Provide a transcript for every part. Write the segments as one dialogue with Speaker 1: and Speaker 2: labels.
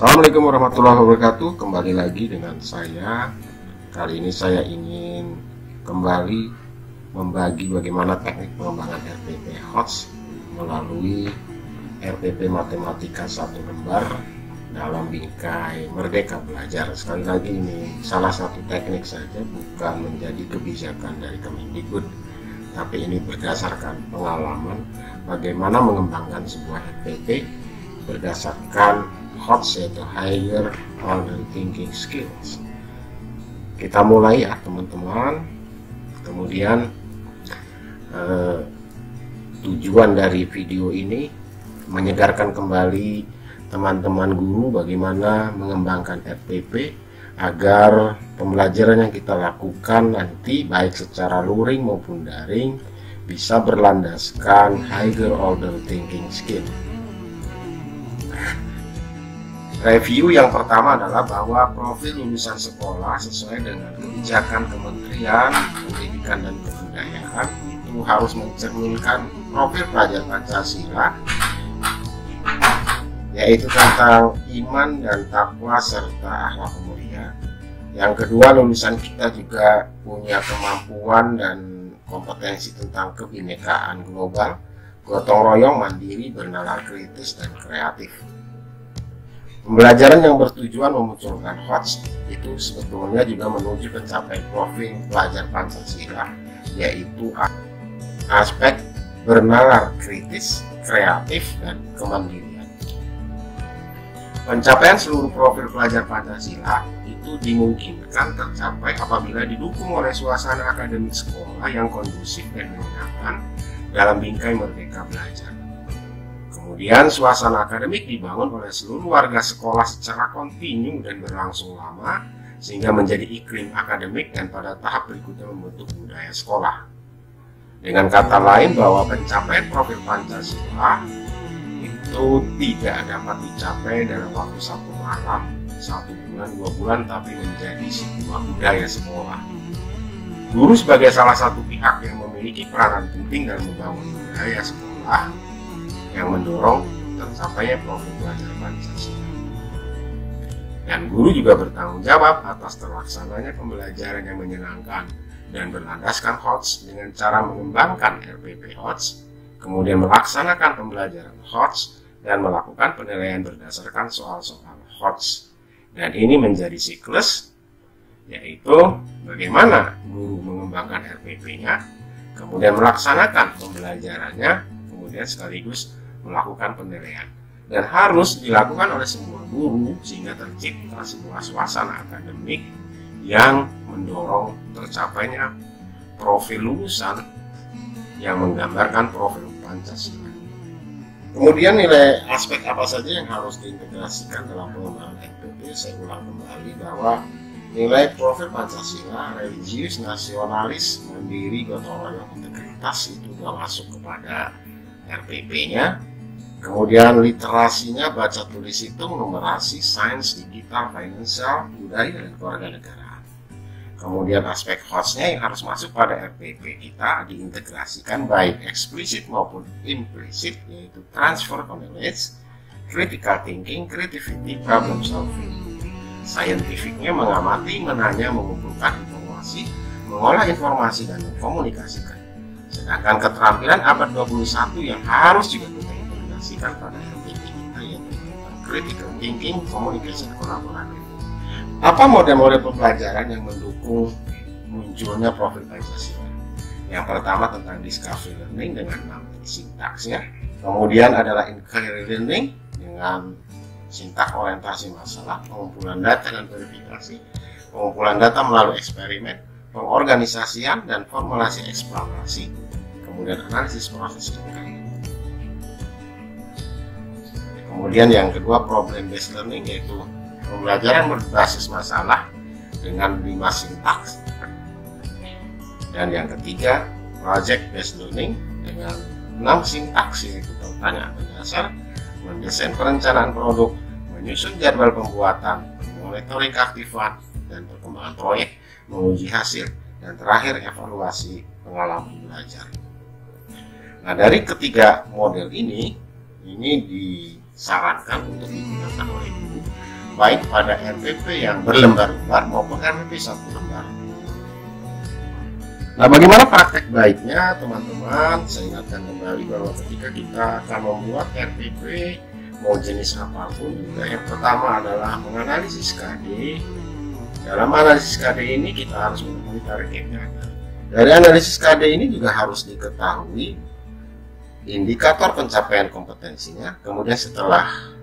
Speaker 1: Assalamualaikum warahmatullahi wabarakatuh. Kembali lagi dengan saya. Kali ini saya ingin kembali membagi bagaimana teknik pengembangan RPP HOTS melalui RPP Matematika 1 lembar dalam bingkai Merdeka Belajar. Sekali lagi, ini salah satu teknik saja, bukan menjadi kebijakan dari Kemendikbud, tapi ini berdasarkan pengalaman bagaimana mengembangkan sebuah RPP berdasarkan HOTS, yaitu Higher Order Thinking Skills. Kita mulai ya teman-teman. Kemudian tujuan dari video ini menyegarkan kembali teman-teman guru bagaimana mengembangkan RPP agar pembelajaran yang kita lakukan nanti baik secara luring maupun daring bisa berlandaskan Higher Order Thinking Skill. Review yang pertama adalah bahwa profil lulusan sekolah sesuai dengan kebijakan Kementerian Pendidikan dan Kebudayaan itu harus mencerminkan profil pelajar Pancasila, yaitu tentang iman dan takwa serta akhlak mulia. Yang kedua, lulusan kita juga punya kemampuan dan kompetensi tentang kebinekaan global, gotong royong, mandiri, bernalar kritis, dan kreatif. Pembelajaran yang bertujuan memunculkan HOTS itu sebetulnya juga menuju pencapaian profil pelajar Pancasila, yaitu aspek bernalar kritis, kreatif, dan kemandirian. Pencapaian seluruh profil pelajar Pancasila itu dimungkinkan tercapai apabila didukung oleh suasana akademik sekolah yang kondusif dan menyenangkan dalam bingkai Merdeka Belajar. Kemudian suasana akademik dibangun oleh seluruh warga sekolah secara kontinu dan berlangsung lama sehingga menjadi iklim akademik dan pada tahap berikutnya membentuk budaya sekolah. Dengan kata lain, bahwa pencapaian profil Pancasila itu tidak dapat dicapai dalam waktu satu malam, 1 bulan, 2 bulan, tapi menjadi sebuah budaya sekolah. Guru sebagai salah satu pihak yang memiliki peranan penting dalam membangun budaya sekolah yang mendorong tercapainya profil pelajar Pancasila. Dan guru juga bertanggung jawab atas terlaksananya pembelajaran yang menyenangkan dan berlandaskan HOTS dengan cara mengembangkan RPP HOTS, kemudian melaksanakan pembelajaran HOTS dan melakukan penilaian berdasarkan soal-soal HOTS. Dan ini menjadi siklus, yaitu bagaimana guru mengembangkan RPP-nya, kemudian melaksanakan pembelajarannya, kemudian sekaligus melakukan penilaian, dan harus dilakukan oleh semua guru sehingga tercipta sebuah suasana akademik yang mendorong tercapainya profil lulusan yang menggambarkan profil Pancasila. Kemudian nilai aspek apa saja yang harus diintegrasikan dalam pengembangan RPP? Saya ulang kembali bahwa nilai profil Pancasila, religius, nasionalis, mandiri, gotong royong, integritas itu sudah masuk kepada RPP-nya. Kemudian literasinya, baca tulis hitung, numerasi, sains, digital, finansial, budaya, dan kewarganegaraan. Kemudian aspek HOTS-nya yang harus masuk pada RPP kita diintegrasikan baik eksplisit maupun implisit, yaitu transfer knowledge, critical thinking, creativity, problem solving. Scientificnya mengamati, menanya, mengumpulkan informasi, mengolah informasi, dan mengkomunikasikan. Sedangkan keterampilan abad 21 yang harus juga kita integrasikan pada RPP kita, yaitu critical thinking, communication, kolaboratif. Apa model-model pembelajaran yang mendukung munculnya profil Pancasila? Yang pertama tentang discovery learning dengan 6 sintaksnya. Kemudian adalah inquiry learning dengan sintaks orientasi masalah, pengumpulan data dan verifikasi, pengumpulan data melalui eksperimen, pengorganisasian dan formulasi eksplorasi, kemudian analisis proses indikator. Kemudian yang kedua problem based learning, yaitu pembelajaran berbasis masalah dengan 5 sintaks. Dan yang ketiga project based learning dengan 6 sintaks, yaitu pertanyaan mendasar, mendesain perencanaan produk, menyusun jadwal pembuatan, monitoring keaktifan dan perkembangan proyek, menguji hasil, dan terakhir evaluasi pengalaman belajar. Nah, dari ketiga model ini disarankan untuk digunakan oleh guru baik pada RPP yang berlembar-lembar maupun RPP satu lembar. Nah, bagaimana praktek baiknya teman-teman? Saya ingatkan kembali bahwa ketika kita akan membuat RPP mau jenis apapun juga, yang pertama adalah menganalisis KD. Dalam analisis KD ini kita harus memenuhi targetnya. Dari analisis KD ini juga harus diketahui indikator pencapaian kompetensinya. Kemudian setelah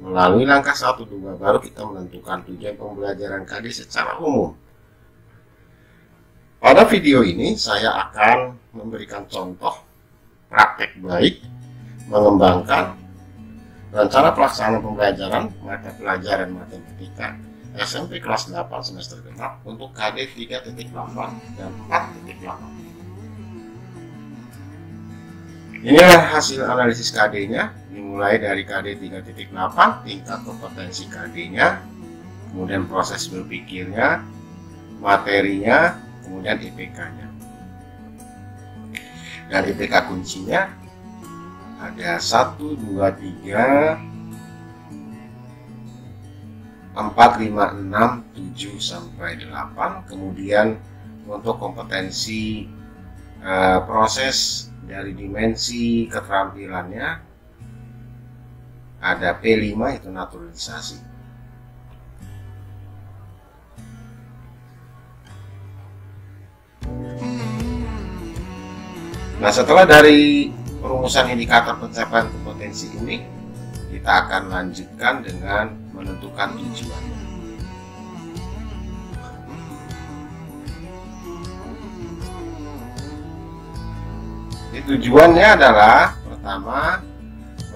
Speaker 1: melalui langkah 1, 2 baru kita menentukan tujuan pembelajaran KD secara umum. Pada video ini saya akan memberikan contoh praktek baik mengembangkan rencana pelaksanaan pembelajaran mata pelajaran matematika SMP kelas 8 semester genap untuk KD 3.8 dan 4.8. Inilah hasil analisis KD-nya, dimulai dari KD 3.8, tingkat kompetensi KD-nya, kemudian proses berpikirnya, materinya, kemudian IPK-nya. Dan IPK kuncinya ada 1, 2, 3, 4, 5, 6, 7, sampai 8. Kemudian untuk kompetensi proses dari dimensi keterampilannya ada P5, itu naturalisasi. Nah, setelah dari perumusan indikator pencapaian kompetensi ini, kita akan lanjutkan dengan menentukan tujuan. Tujuannya adalah pertama,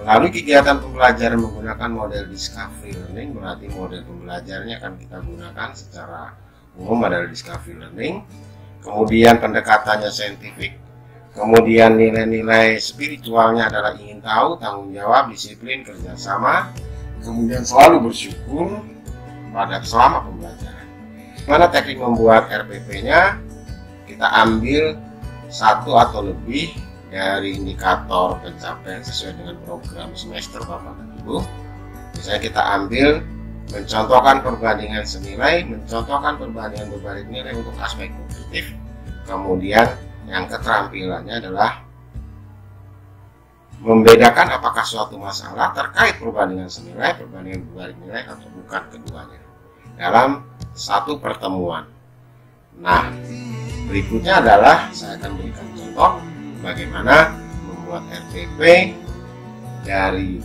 Speaker 1: melalui kegiatan pembelajaran menggunakan model discovery learning, berarti model pembelajarannya akan kita gunakan secara umum adalah discovery learning. Kemudian pendekatannya saintifik. Kemudian nilai-nilai spiritualnya adalah ingin tahu, tanggung jawab, disiplin, kerjasama. Kemudian selalu bersyukur pada selama pembelajaran. Mana teknik membuat RPP-nya? Kita ambil satu atau lebih dari indikator pencapaian sesuai dengan program semester Bapak dan Ibu. Misalnya kita ambil mencontohkan perbandingan senilai, mencontohkan perbandingan berbalik nilai untuk aspek kognitif. Kemudian yang keterampilannya adalah membedakan apakah suatu masalah terkait perbandingan senilai, perbandingan berbalik nilai, atau bukan keduanya dalam satu pertemuan. Nah, berikutnya adalah saya akan berikan contoh bagaimana membuat RPP dari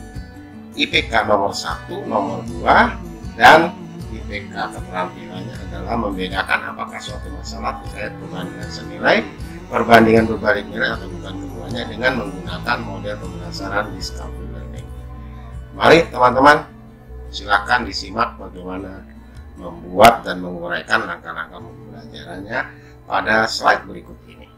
Speaker 1: IPK nomor 1, nomor 2, dan IPK keterampilannya adalah membedakan apakah suatu masalah terkait perbandingan senilai, perbandingan berbalik nilai, atau bukan keduanya dengan menggunakan model pembelajaran discovery learning. Mari teman-teman, silakan disimak bagaimana membuat dan menguraikan langkah-langkah pembelajarannya pada slide berikut ini.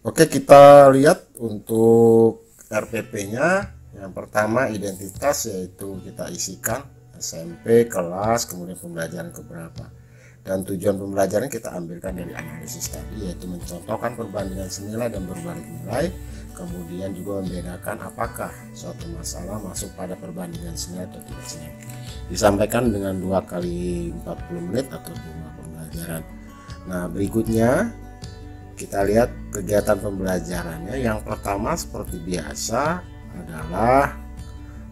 Speaker 1: Oke, kita lihat untuk RPP-nya. Yang pertama identitas, yaitu kita isikan SMP, kelas, kemudian pembelajaran keberapa. Dan tujuan pembelajaran kita ambilkan dari analisis tadi, yaitu mencontohkan perbandingan senilai dan berbalik nilai. Kemudian juga membedakan apakah suatu masalah masuk pada perbandingan senilai atau tidak senilai. Disampaikan dengan 2 kali 40 menit atau 5 pembelajaran. Nah, berikutnya kita lihat kegiatan pembelajarannya. Yang pertama seperti biasa adalah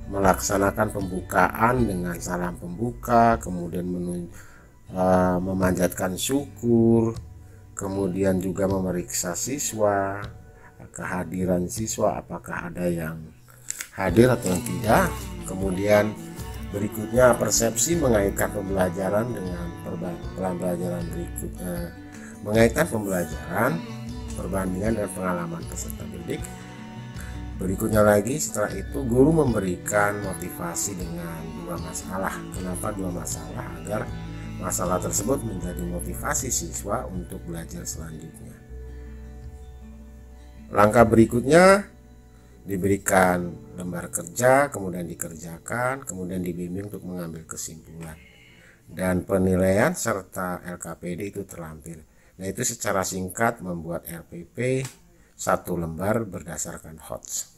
Speaker 1: melaksanakan pembukaan dengan salam pembuka, kemudian memanjatkan syukur, kemudian juga memeriksa siswa, kehadiran siswa, apakah ada yang hadir atau yang tidak. Kemudian berikutnya persepsi mengaitkan pembelajaran dengan pembelajaran berikutnya, mengaitkan pembelajaran, perbandingan dan pengalaman peserta didik. Berikutnya lagi setelah itu guru memberikan motivasi dengan 2 masalah. Kenapa 2 masalah? Agar masalah tersebut menjadi motivasi siswa untuk belajar selanjutnya. Langkah berikutnya diberikan lembar kerja, kemudian dikerjakan, kemudian dibimbing untuk mengambil kesimpulan. Dan penilaian serta LKPD itu terlampir. Nah, itu secara singkat membuat RPP 1 lembar berdasarkan HOTS.